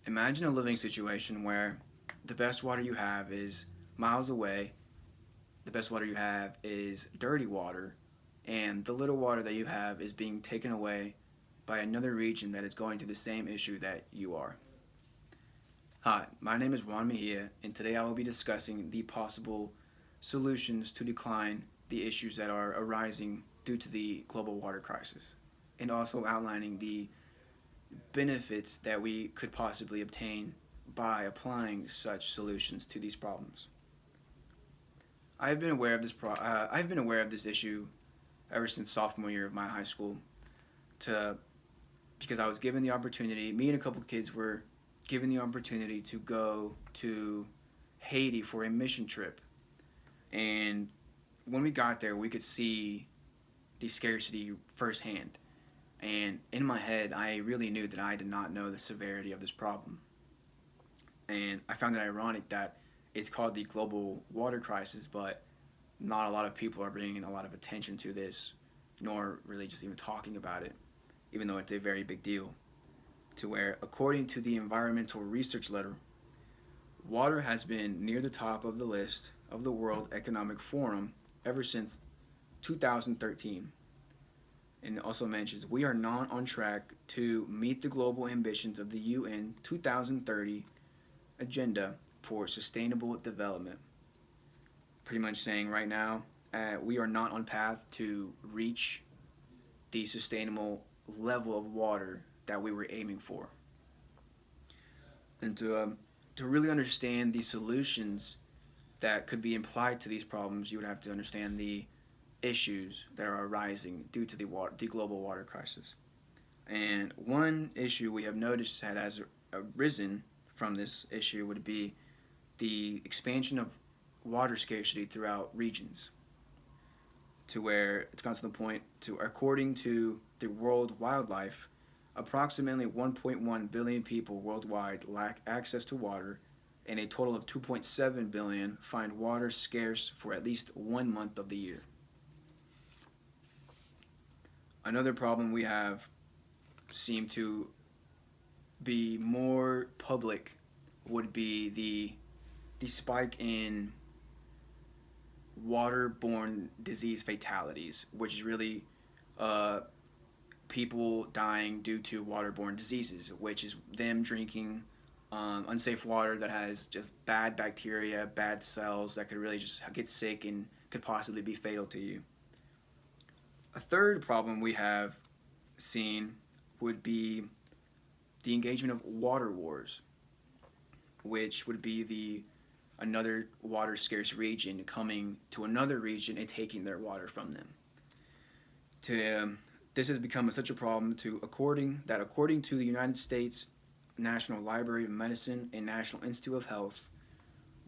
Imagine a living situation where the best water you have is miles away, the best water you have is dirty water, and the little water that you have is being taken away by another region that is going through the same issue that you are. Hi, my name is Juan Mejia, and today I will be discussing the possible solutions to decline the issues that are arising due to the global water crisis, and also outlining the benefits that we could possibly obtain by applying such solutions to these problems. I've been aware of this issue ever since sophomore year of my high school, to because I was given the opportunity. Me and a couple of kids were given the opportunity to go to Haiti for a mission trip, and when we got there, we could see the scarcity firsthand. And in my head, I really knew that I did not know the severity of this problem. And I found it ironic that it's called the global water crisis, but not a lot of people are bringing a lot of attention to this, nor really just even talking about it, even though it's a very big deal. To where, according to the environmental research letter, water has been near the top of the list of the World Economic Forum ever since 2013. And it also mentions we are not on track to meet the global ambitions of the UN 2030 Agenda for Sustainable Development. Pretty much saying right now, we are not on path to reach the sustainable level of water that we were aiming for. And to really understand the solutions that could be applied to these problems, you would have to understand the issues that are arising due to the global water crisis. And one issue we have noticed that has arisen from this issue would be the expansion of water scarcity throughout regions, to where it's gone to the point to, according to the World Wildlife, approximately 1.1 billion people worldwide lack access to water, and a total of 2.7 billion find water scarce for at least 1 month of the year. Another problem we have seemed to be more public would be the spike in waterborne disease fatalities, which is really people dying due to waterborne diseases, which is them drinking unsafe water that has just bad bacteria, bad cells that could really just get sick and could possibly be fatal to you. A third problem we have seen would be the engagement of water wars, which would be another water scarce region coming to another region and taking their water from them. This has become such a problem according to the United States National Library of Medicine and National Institute of Health,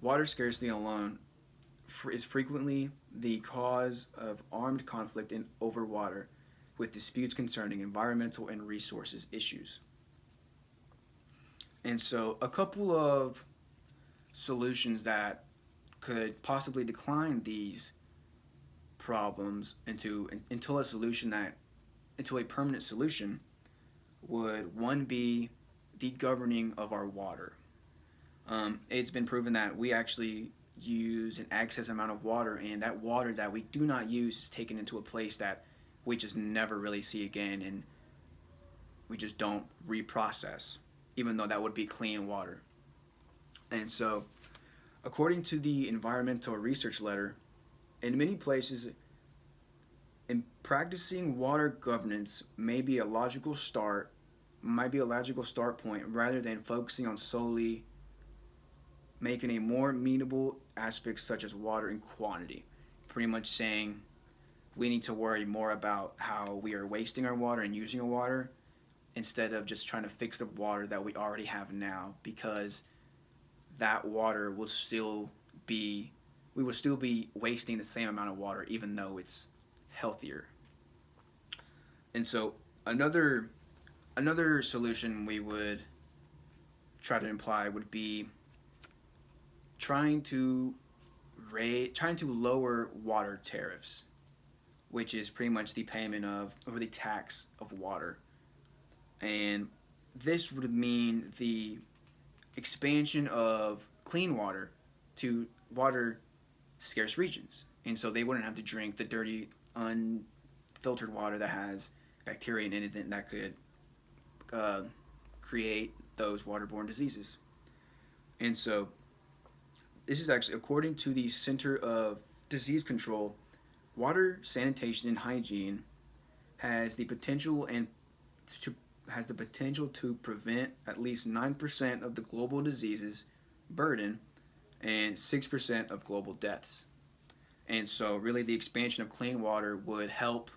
water scarcity alone is frequently the cause of armed conflict over water, with disputes concerning environmental and resources issues. And so a couple of solutions that could possibly decline these problems into a permanent solution would, one, be the governing of our water. It's been proven that we actually use an excess amount of water, and that water that we do not use is taken into a place that we just never really see again, and we just don't reprocess, even though that would be clean water. And so, according to the environmental research letter, in many places, in practicing water governance might be a logical start point, rather than focusing on solely making a more amenable aspects such as water and quantity. Pretty much saying we need to worry more about how we are wasting our water and using our water, instead of just trying to fix the water that we already have now, because that water will still be wasting the same amount of water, even though it's healthier. And so another solution we would try to imply would be trying to lower water tariffs, which is pretty much the payment or the tax of water. And this would mean expansion of clean water to water scarce regions. And so they wouldn't have to drink the dirty, unfiltered water that has bacteria and anything that could uh, create those waterborne diseases. And so this is actually, according to the Center of Disease Control, water sanitation and hygiene has the potential and to has the potential to prevent at least 9% of the global diseases burden and 6% of global deaths. And so really the expansion of clean water would help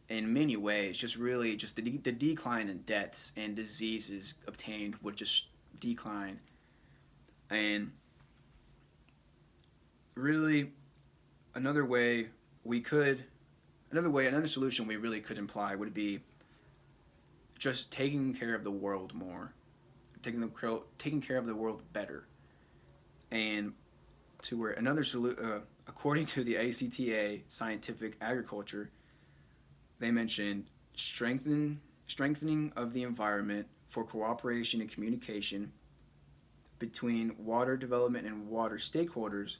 in many ways. Just really just the decline in deaths and diseases obtained would just decline. And really another way another solution we really could imply would be just taking care of the world more, taking care of the world better, and to where according to the ACTA Scientific Agriculture, they mentioned strengthening of the environment for cooperation and communication between water development and water stakeholders,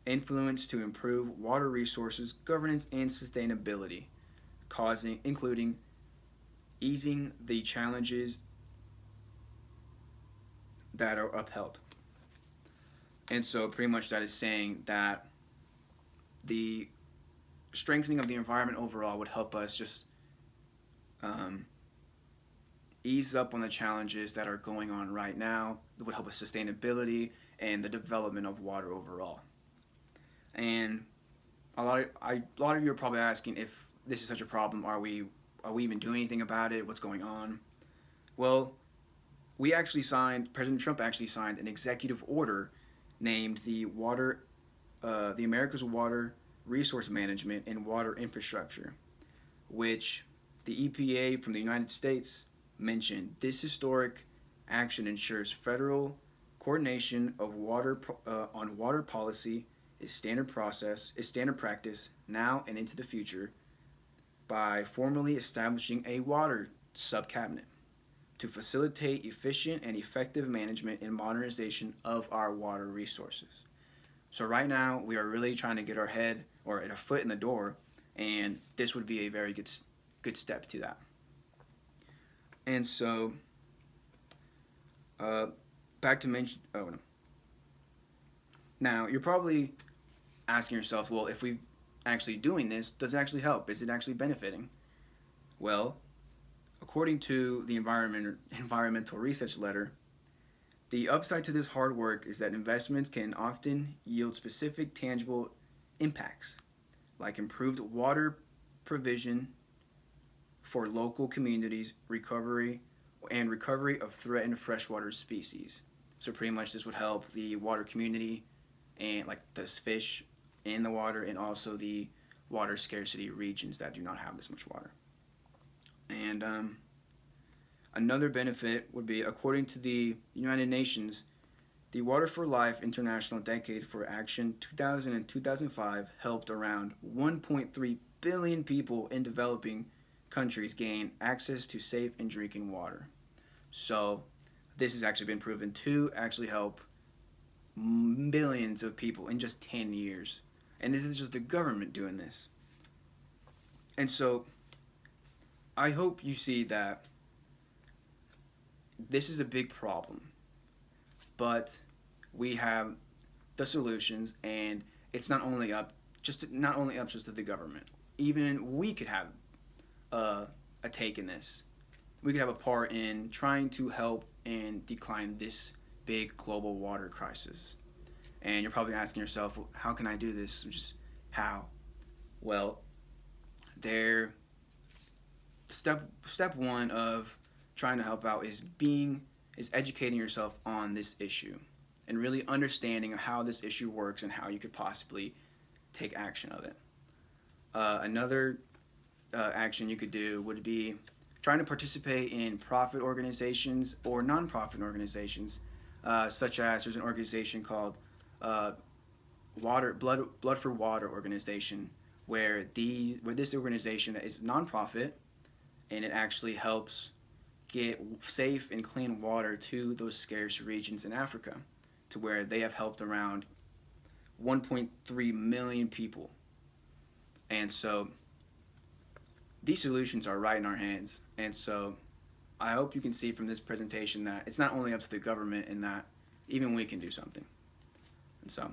influence to improve water resources governance and sustainability, including easing the challenges that are upheld. And so pretty much that is saying that the strengthening of the environment overall would help us just ease up on the challenges that are going on right now. It would help with sustainability and the development of water overall. And a lot of you are probably asking, if this is such a problem, are we even doing anything about it? What's going on? Well, President Trump actually signed an executive order named the America's Water Resource Management and Water Infrastructure, which the EPA from the United States mentioned. This historic action ensures federal coordination of on water policy is standard practice now and into the future, by formally establishing a water subcabinet to facilitate efficient and effective management and modernization of our water resources. So right now we are really trying to get our head or a foot in the door, and this would be a very good step to that. And so back to mention. Oh no. Now you're probably asking yourself, well, if we actually doing this, does it actually help? Is it actually benefiting? Well, according to the environmental research letter, the upside to this hard work is that investments can often yield specific tangible impacts, like improved water provision for local communities, recovery of threatened freshwater species. So pretty much this would help the water community and like the fish in the water, and also the water scarcity regions that do not have this much water. And another benefit would be, according to the United Nations, the Water for Life International Decade for Action 2000 and 2005 helped around 1.3 billion people in developing countries gain access to safe and drinking water. So this has actually been proven to actually help millions of people in just 10 years. And this is just the government doing this. And so I hope you see that this is a big problem, but we have the solutions, and it's not only up just to the government. Even we could have a take in this. We could have a part in trying to help and decline this big global water crisis. And you're probably asking yourself, well, how can I do this? Just how? Well, step one of trying to help out is educating yourself on this issue and really understanding how this issue works and how you could possibly take action of it. Another action you could do would be trying to participate in profit organizations or nonprofit organizations, such as there's an organization called Blood for Water organization, where this organization that is nonprofit, and it actually helps get safe and clean water to those scarce regions in Africa, to where they have helped around 1.3 million people. And so these solutions are right in our hands. And so I hope you can see from this presentation that it's not only up to the government, and that even we can do something. And so